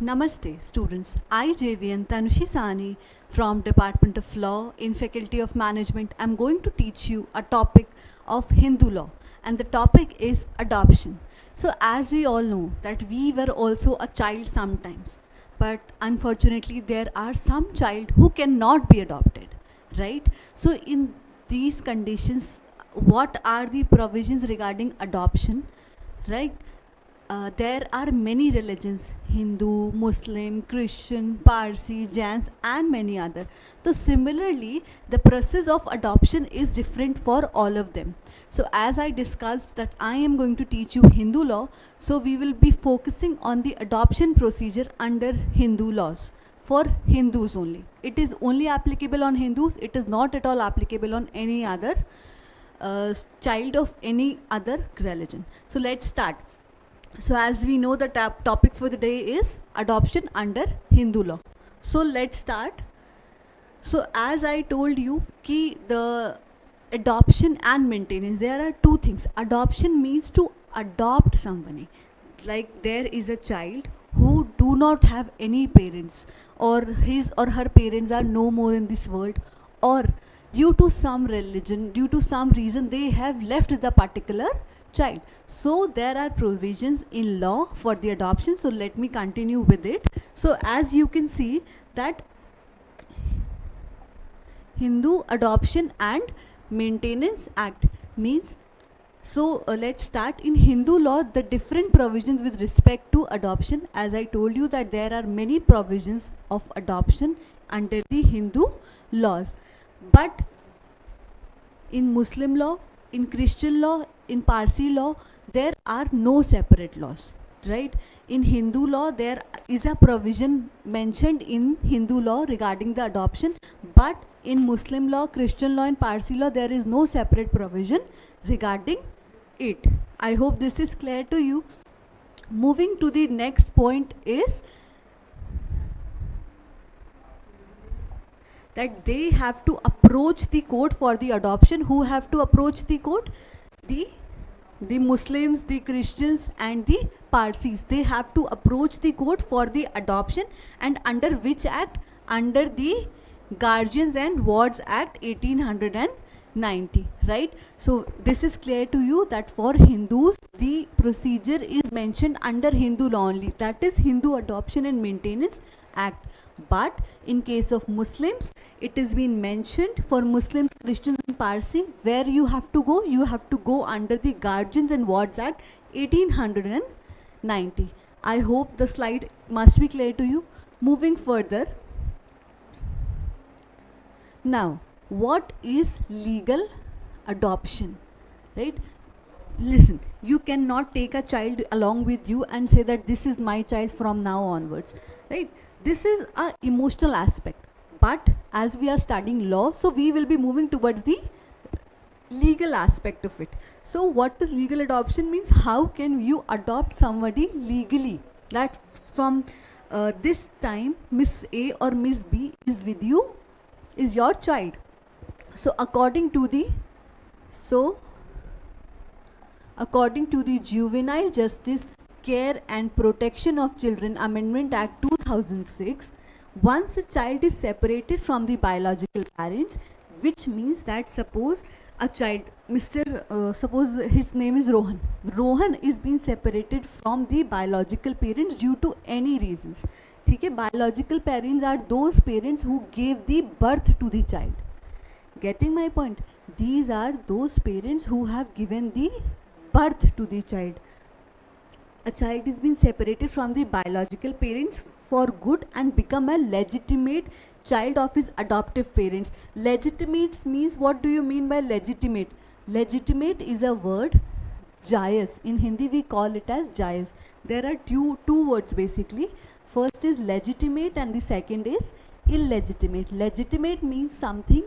Namaste students, I JVN Tanushi Sani from Department of Law in Faculty of Management. I'm going to teach you a topic of Hindu law and the topic is adoption. So as we all know that we were also a child sometimes, but unfortunately there are some child who cannot be adopted, right? So in these conditions, what are the provisions regarding adoption, right? There are many religions: Hindu, Muslim, Christian, Parsi, Jains, and many other. So, similarly, the process of adoption is different for all of them. So, as I discussed, that I am going to teach you Hindu law, so we will be focusing on the adoption procedure under Hindu laws for Hindus only. It is only applicable on Hindus, it is not at all applicable on any other child of any other religion. So, let's start. So as we know, the topic for the day is adoption under Hindu law. So let's start. So as I told you, the adoption and maintenance, there are two things. Adoption means to adopt somebody. Like there is a child who do not have any parents, or his or her parents are no more in this world, or due to some religion, due to some reason, they have left the particular child. So there are provisions in law for the adoption. So let me continue with it. So as you can see that Hindu Adoption and Maintenance Act means, so let's start. In Hindu law, the different provisions with respect to adoption, as I told you that there are many provisions of adoption under the Hindu laws, but in Muslim law, in Christian law, in Parsi law, there are no separate laws, right? In Hindu law, there is a provision mentioned in Hindu law regarding the adoption, but in Muslim law, Christian law, and Parsi law, there is no separate provision regarding it. I hope this is clear to you. Moving to the next point is that they have to approach the court for the adoption. Who have to approach the court? The Muslims, the Christians, and the Parsis. They have to approach the court for the adoption. And under which act? Under the Guardians and Wards Act 1890, right? So this is clear to you that for Hindus, the procedure is mentioned under Hindu law only, that is Hindu Adoption and Maintenance Act. But in case of Muslims, it has been mentioned for Muslims, Christians, and Parsi. Where you have to go? You have to go under the Guardians and Wards Act 1890. I hope the slide must be clear to you. Moving further. Now, what is legal adoption, right? Listen, you cannot take a child along with you and say that this is my child from now onwards, right? This is a emotional aspect, but as we are studying law, so we will be moving towards the legal aspect of it. So what does legal adoption means? How can you adopt somebody legally, that from this time Miss A or Miss B is with you, is your child. So according to the Juvenile Justice, Care and Protection of Children Amendment Act 2006, once a child is separated from the biological parents, which means that suppose a child, suppose his name is Rohan. Rohan is being separated from the biological parents due to any reasons. ठीक है, biological parents are those parents who gave the birth to the child. Getting my point? These are those parents who have given the birth to the child. A child is being separated from the biological parents for good and become a legitimate child of his adoptive parents. Legitimate means, what do you mean by legitimate? Legitimate is a word, jayaz. In Hindi we call it as jayaz. There are two words basically. First is legitimate and the second is illegitimate. Legitimate means something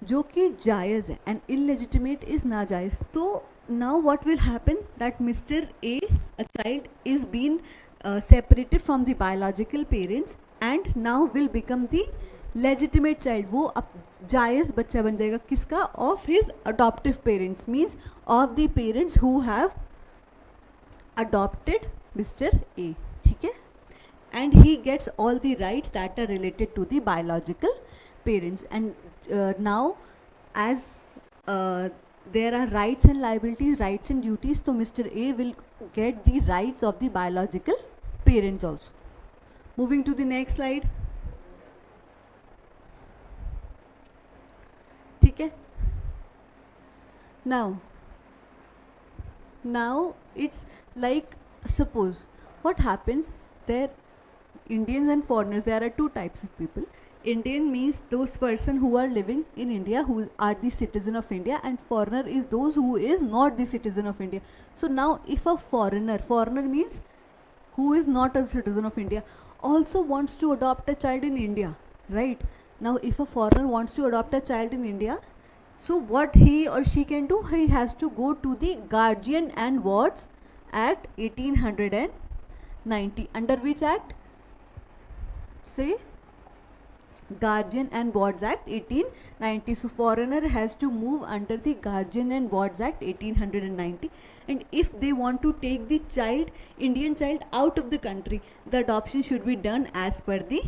जो कि जायज़ है and illegitimate is नाजायज़. तो now what will happen, that Mr. A child is being separated from the biological parents and now will become the legitimate child. वो अब जायज़ बच्चा बन जाएगा किसका? Of his adoptive parents, means of the parents who have adopted Mr. A. ठीक है. and he gets all the rights that are related to the biological parents. And now, as there are rights and liabilities, rights and duties, so Mr. A will get the rights of the biological parents also. Moving to the next slide. ठीक है. Now it's like, suppose what happens there, Indians and foreigners, there are two types of people. Indian means those person who are living in India, who are the citizen of India, and foreigner is those who is not the citizen of India. So now if a foreigner means who is not a citizen of India, also wants to adopt a child in India, right? Now if a foreigner wants to adopt a child in India, so what he or she can do, he has to go to the Guardian and Wards Act 1890. Under which act? Say Guardian and Wards Act 1890. So foreigner has to move under the Guardian and Wards Act 1890, and if they want to take the child, Indian child, out of the country, the adoption should be done as per the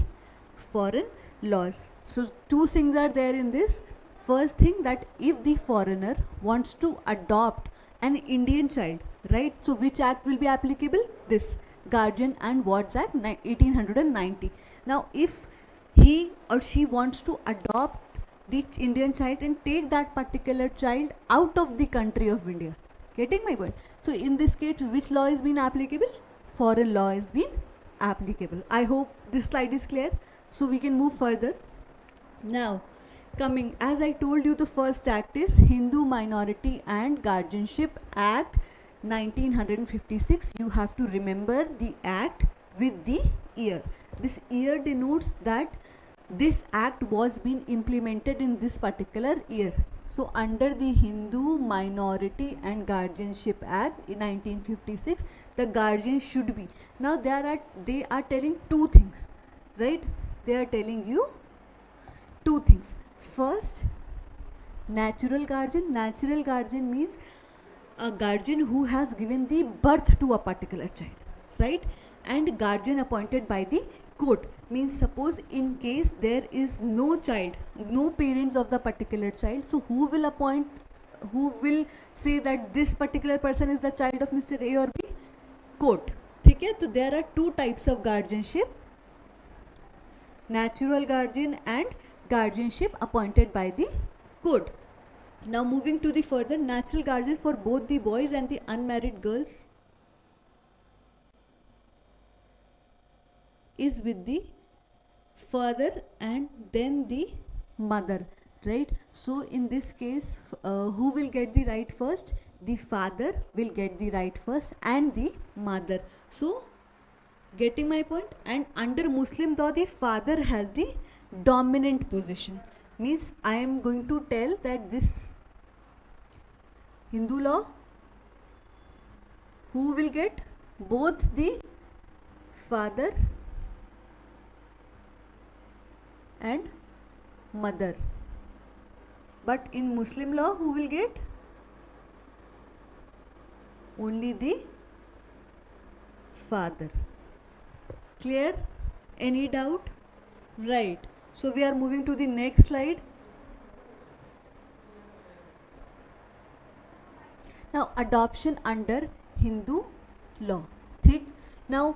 foreign laws. So two things are there in this. First thing, that if the foreigner wants to adopt an Indian child, right? So which act will be applicable? This Guardian and Wards Act 1890. Now if he or she wants to adopt the Indian child and take that particular child out of the country of India, getting my point? So in this case, which law is being applicable? Foreign law is being applicable. I hope this slide is clear. So we can move further. Now coming, as I told you, the first act is Hindu Minority and Guardianship Act 1956. You have to remember the act with the year. This year denotes that this act was being implemented in this particular year. So under the Hindu Minority and Guardianship Act in 1956, the guardian should be, now they are telling two things, right? They are telling you two things. First, natural guardian. Natural guardian means a guardian who has given the birth to a particular child, right? And guardian appointed by the court means, suppose in case there is no child, no parents of the particular child, so who will appoint, who will say that this particular person is the child of Mr. A or B? Court. Okay, so there are two types of guardianship: natural guardian and guardianship appointed by the court. Now moving to the further, natural guardian for both the boys and the unmarried girls is with the father and then the mother, right? So in this case, who will get the right first? The father will get the right first and the mother. So getting my point? And under Muslim law, the father has the dominant position. Means I am going to tell that this Hindu law, who will get? Both the father and mother. But in Muslim law, who will get? Only the father. Clear? Any doubt? Right. So we are moving to the next slide. Now adoption under Hindu law. ठीक? Now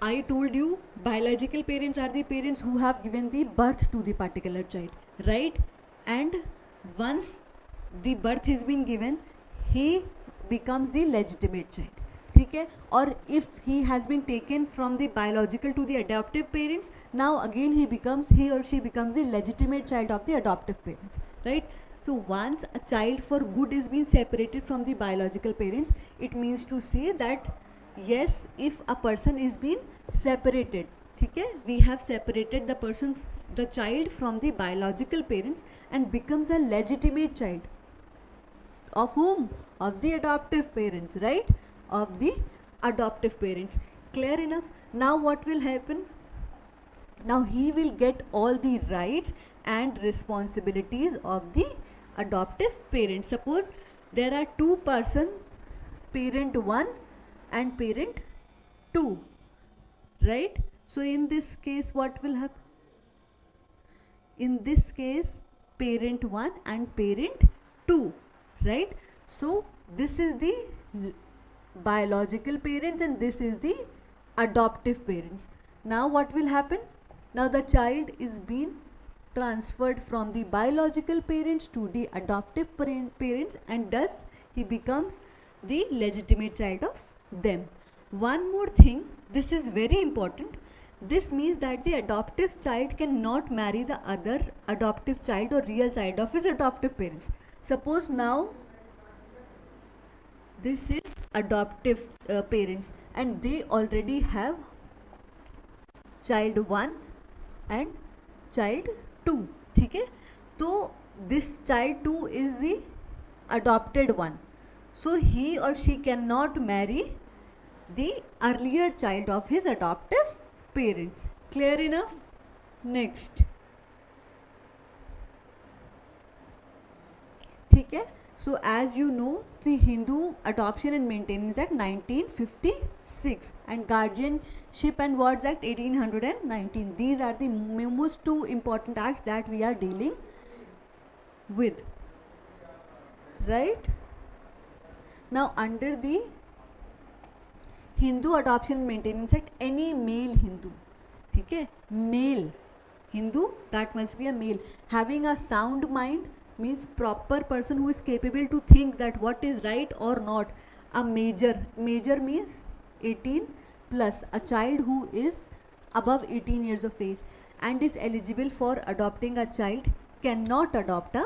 I told you biological parents are the parents who have given the birth to the particular child, right? And once the birth has been given, he becomes the legitimate child. ठीक है? और if he has been taken from the biological to the adoptive parents, now again he or she becomes the legitimate child of the adoptive parents, right? So once a child for good is being separated from the biological parents, it means to say that yes, if a person is being separated, ठीक है? We have separated the child from the biological parents and becomes a legitimate child. Of whom? Of the adoptive parents, right? Of the adoptive parents. Clear enough? Now what will happen? Now he will get all the rights and responsibilities of the adoptive parents. Suppose there are two persons, parent 1 and parent 2. right? So in this case what will happen? In this case parent 1 and parent 2, right? So this is the biological parents and this is the adoptive parents. Now what will happen? Now the child is being transferred from the biological parents to the adoptive parents, and thus he becomes the legitimate child of them. One more thing, this is very important. This means that the adoptive child cannot marry the other adoptive child or real child of his adoptive parents. Suppose now this is adoptive parents and they already have child 1 and child 2, ठीक है? तो this child 2 is the adopted one, so he or she cannot marry the earlier child of his adoptive parents. Clear enough? Next, ठीक है? So as you know, the Hindu Adoption and Maintenance Act 1956 and Guardianship and Wards Act 1819, these are the most two important acts that we are dealing with, right? Now under the Hindu Adoption and Maintenance Act, any male Hindu, ठीक है, male Hindu, that must be a male, having a sound mind, means proper person who is capable to think that what is right or not. A major means 18 plus, a child who is above 18 years of age and is eligible for adopting a child cannot adopt a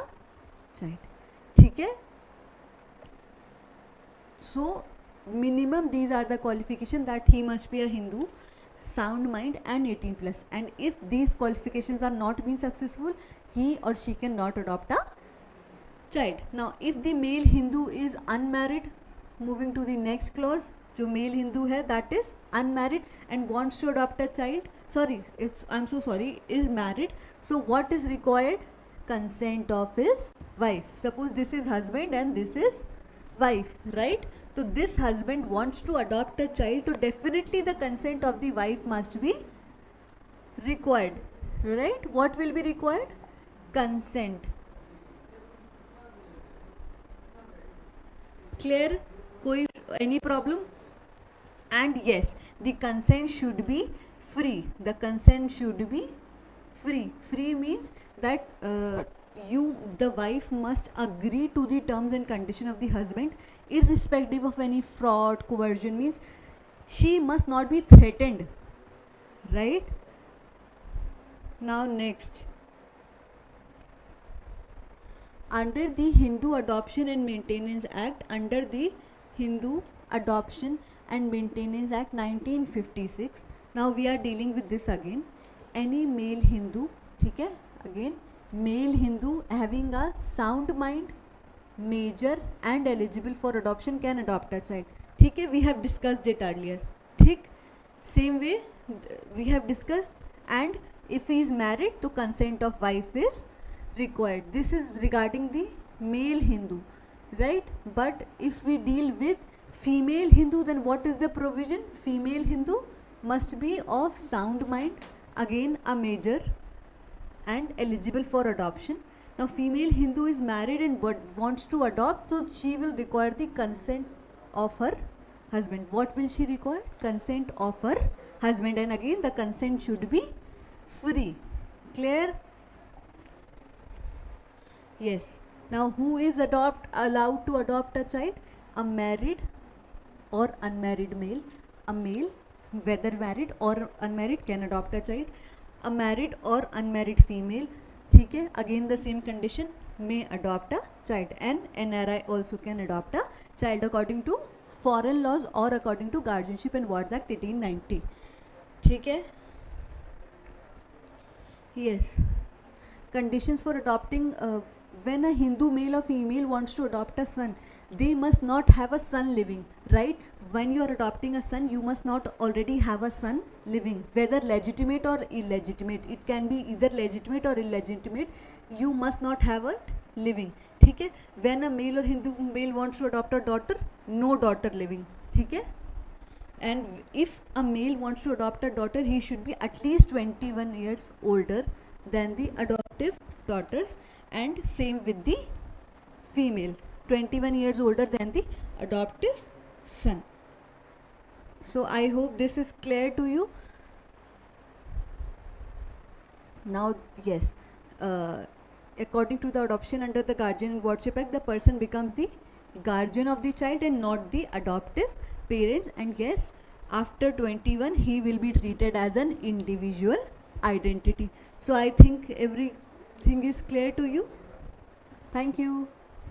child, ठीक है? So minimum these are the qualification, that he must be a Hindu, sound mind and 18 plus, and if these qualifications are not being successful, he or she cannot adopt a child. Now if the male Hindu is unmarried, moving to the next clause, जो male Hindu है that is unmarried and wants to adopt a child, is married, so what is required? Consent of his wife. Suppose this is husband and this is wife, right? So this husband wants to adopt a child, so definitely the consent of the wife must be required, right? What will be required? Consent. Clear? Koi any problem? And yes, the consent should be free. The consent should be free. Free means that the wife must agree to the terms and condition of the husband, irrespective of any fraud, coercion, means she must not be threatened, right? Now next, under the Hindu Adoption and Maintenance Act, under the Hindu Adoption and Maintenance Act 1956, now we are dealing with this again. Any male Hindu, ठीक है, again male Hindu having a sound mind, major and eligible for adoption can adopt a child, ठीक है? We have discussed it earlier, ठीक? Same way we have discussed, and if he is married, तो consent of wife is required. This is regarding the male Hindu, right? But if we deal with female Hindu, then what is the provision? Female Hindu must be of sound mind, again a major and eligible for adoption. Now female Hindu is married and wants to adopt, so she will require the consent of her husband. What will she require? Consent of her husband, and again the consent should be free. Clear? Yes. Now who is allowed to adopt a child? A married or unmarried male. A male, whether married or unmarried, can adopt a child. A married or unmarried female, ठीक है, again the same condition, may adopt a child, and NRI also can adopt a child according to foreign laws or according to Guardianship and Wards Act 1890, ठीक है? Yes. Conditions for adopting, when a Hindu male or female wants to adopt a son, they must not have a son living, right? When you are adopting a son, you must not already have a son living, whether legitimate or illegitimate. It can be either legitimate or illegitimate. You must not have it living, ठीक है? When a male or Hindu male wants to adopt a daughter, no daughter living, ठीक है? And if a male wants to adopt a daughter, he should be at least 21 years older than the adoptive daughters, and same with the female, 21 years older than the adoptive son. So I hope this is clear to you. Now, yes, according to the Adoption Under the Guardian and Wardship Act, the person becomes the guardian of the child and not the adoptive parents. And yes, after 21, he will be treated as an individual identity. So I think everything is clear to you. Thank you.